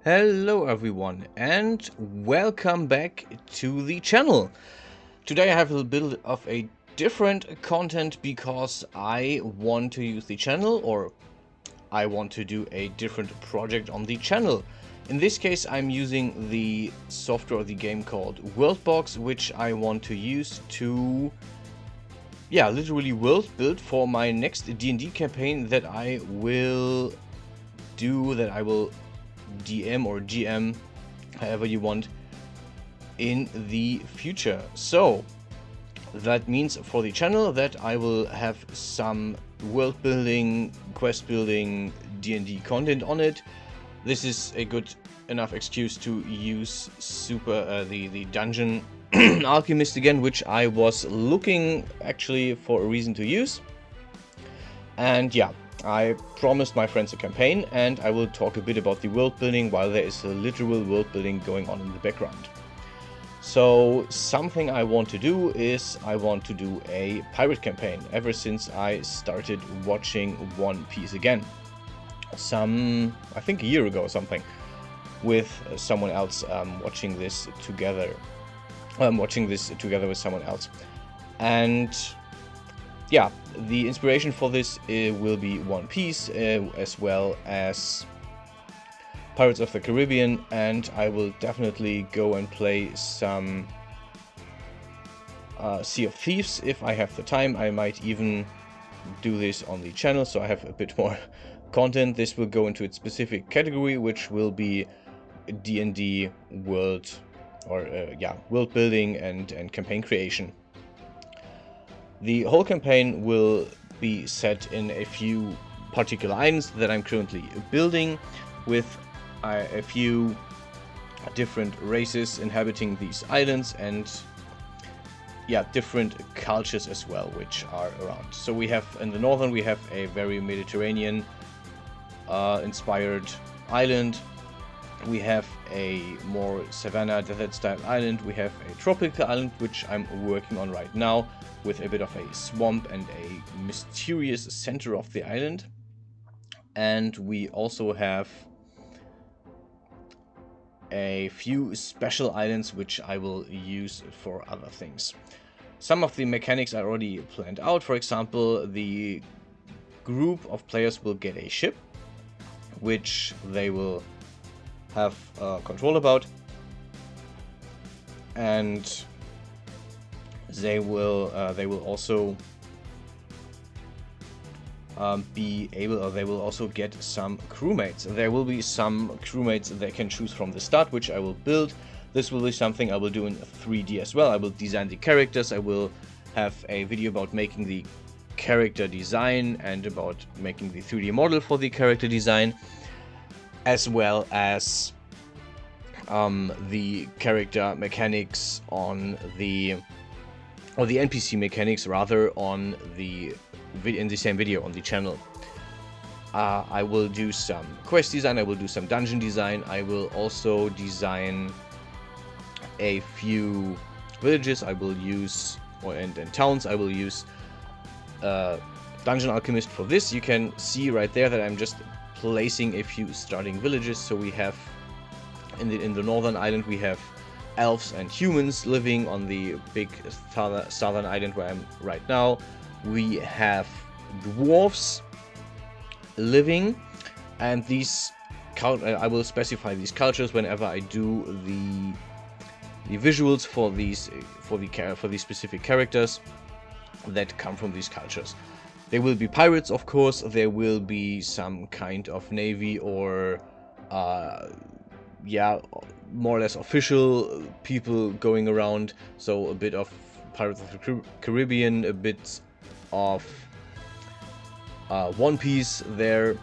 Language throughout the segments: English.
Hello everyone and welcome back to the channel. Today I have a little bit of a different content because I want to use the channel, or I want to do a different project on the channel. In this case I'm using the software or the game called Worldbox, which I want to use to literally world build for my next DnD campaign that I will DM or GM, however you want, in the future. So that means for the channel that I will have some world building, quest building, D&D content on it. This is a good enough excuse to use the dungeon alchemist again, which I was looking actually for a reason to use. And yeah, I promised my friends a campaign, and I will talk a bit about the world building while there is a literal world building going on in the background. So something I want to do is I want to do a pirate campaign ever since I started watching One Piece again. I think a year ago or something, with someone else, watching this together. I'm watching this together with someone else. And yeah, the inspiration for this will be One Piece, as well as Pirates of the Caribbean, and I will definitely go and play some Sea of Thieves if I have the time. I might even do this on the channel, so I have a bit more content. This will go into its specific category, which will be D&D world, or world building and campaign creation. The whole campaign will be set in a few particular islands that I'm currently building, with a few different races inhabiting these islands, and different cultures as well which are around. So we have in the northern, we have a very Mediterranean inspired island. We have a more savanna desert style island. We have a tropical island, which I'm working on right now, with a bit of a swamp and a mysterious center of the island. And we also have a few special islands which I will use for other things. Some of the mechanics are already planned out. For example, the group of players will get a ship, which they will have control about, and they will also they will also get some crewmates. There will be some crewmates they can choose from the start, which I will build. This will be something I will do in 3D as well. I will design the characters. I will have a video about making the character design and about making the 3D model for the character design, as well as the character mechanics on the NPC mechanics rather in the same video on the channel. I will do some quest design, I will do some dungeon design, I will also design a few villages. I will use, and towns. I will use Dungeon Alchemist for this. You can see right there that I'm just placing a few starting villages. So we have in the northern island, we have elves and humans living on the big southern island where I'm right now. We have dwarves living, and I will specify these cultures whenever I do the visuals for these specific characters that come from these cultures. There will be pirates, of course. There will be some kind of navy or more or less official people going around. So a bit of Pirates of the Caribbean, a bit of One Piece there,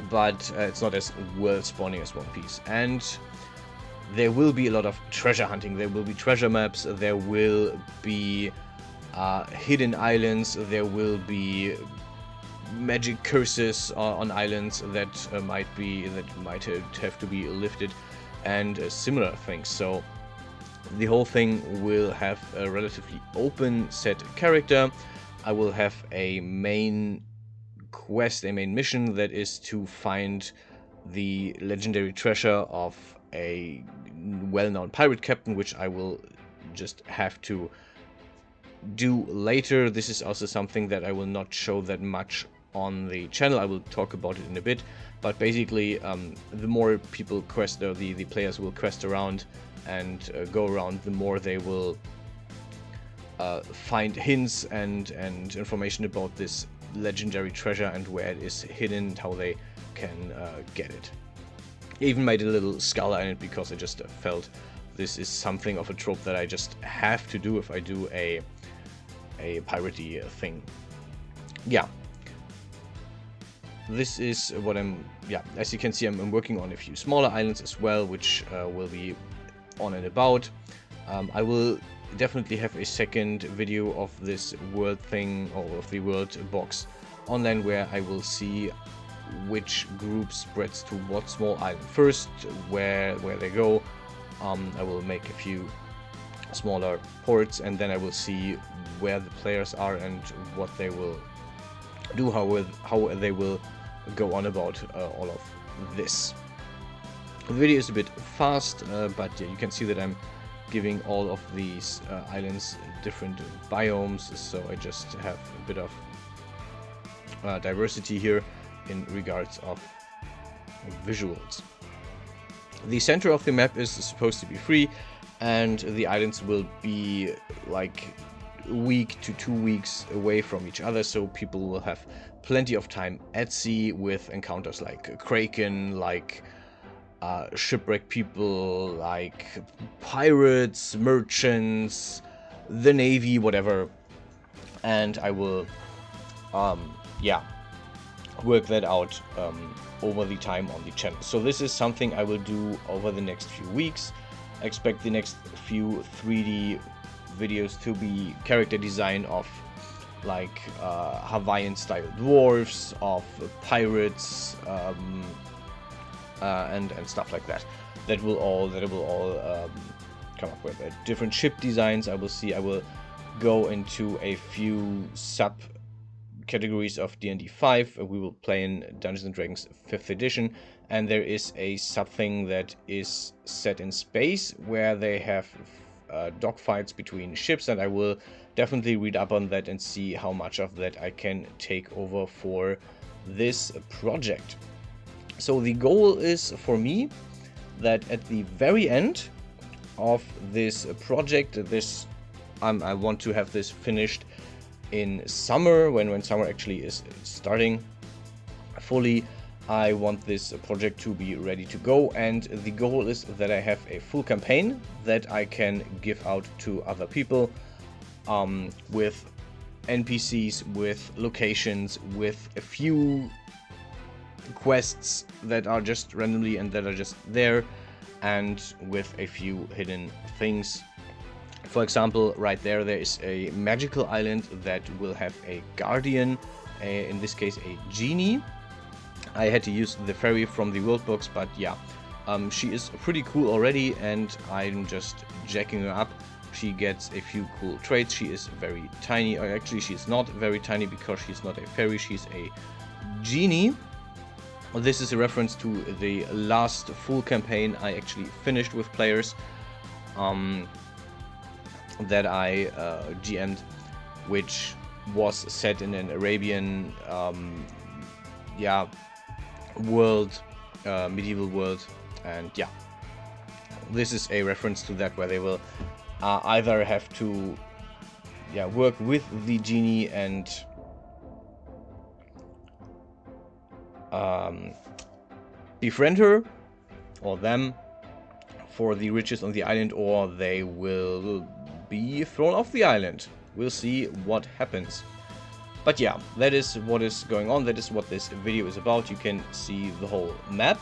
but it's not as world spawning as One Piece. And there will be a lot of treasure hunting. There will be treasure maps. There will be hidden islands. There will be magic curses on islands that might have to be lifted, and similar things. So the whole thing will have a relatively open set character. I will have a main quest, a main mission that is to find the legendary treasure of a well-known pirate captain, which I will just have to do later. This is also something that I will not show that much on the channel. I will talk about it in a bit, but basically the more people quest, or the players will quest around and go around, the more they will find hints and information about this legendary treasure and where it is hidden and how they can get it. I even made a little scholar in it because I just felt this is something of a trope that I just have to do if I do a piratey thing. Yeah, this is what as you can see, I'm working on a few smaller islands as well, which will be on and about. I will definitely have a second video of this world thing, or of the world box online, where I will see which group spreads to what small island first, where they go. I will make a few smaller ports, and then I will see where the players are and what they will do, how they will go on about all of this. The video is a bit fast, but yeah, you can see that I'm giving all of these islands different biomes, so I just have a bit of diversity here in regards of visuals. The center of the map is supposed to be free, and the islands will be like a week to 2 weeks away from each other, so people will have plenty of time at sea with encounters like Kraken, like shipwreck people, like pirates, merchants, the navy, whatever. And I will work that out over the time on the channel. So this is something I will do over the next few weeks. I expect the next few 3D videos to be character design of like Hawaiian style dwarves, of pirates, and stuff like that. That will all come up with different ship designs. I will go into a few sub categories of DnD 5. We will play in Dungeons & Dragons 5th edition, and there is a sub thing that is set in space where they have dogfights between ships, and I will definitely read up on that and see how much of that I can take over for this project. So the goal is for me that at the very end of this project, I want to have this finished in summer, when summer actually is starting fully. I want this project to be ready to go, and the goal is that I have a full campaign that I can give out to other people, with NPCs, with locations, with a few quests that are just randomly and that are just there, and with a few hidden things. For example, right there is a magical island that will have a guardian, in this case a genie. I had to use the fairy from the world box, but yeah, she is pretty cool already, and I'm just jacking her up. She gets a few cool traits. She is very tiny, or actually she is not very tiny because she's not a fairy, she's a genie. This is a reference to the last full campaign I actually finished with players, that I GM'd, which was set in an Arabian world, medieval world, and yeah, this is a reference to that, where they will either have to work with the genie and befriend her or them for the riches on the island, or they will be thrown off the island. We'll see what happens. But yeah, that is what is going on. That is what this video is about. You can see the whole map.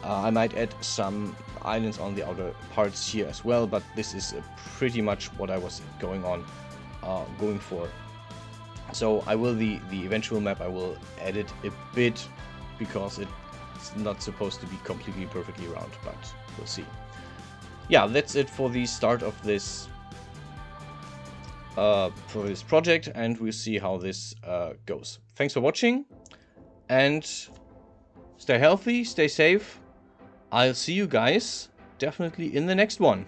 I might add some islands on the outer parts here as well, but this is pretty much what I was going for. So I will the eventual map, I will edit a bit because it's not supposed to be completely perfectly round, but we'll see. Yeah, that's it for the start of this project, and we'll see how this goes. Thanks for watching, and Stay healthy, stay safe. I'll see you guys definitely in the next one.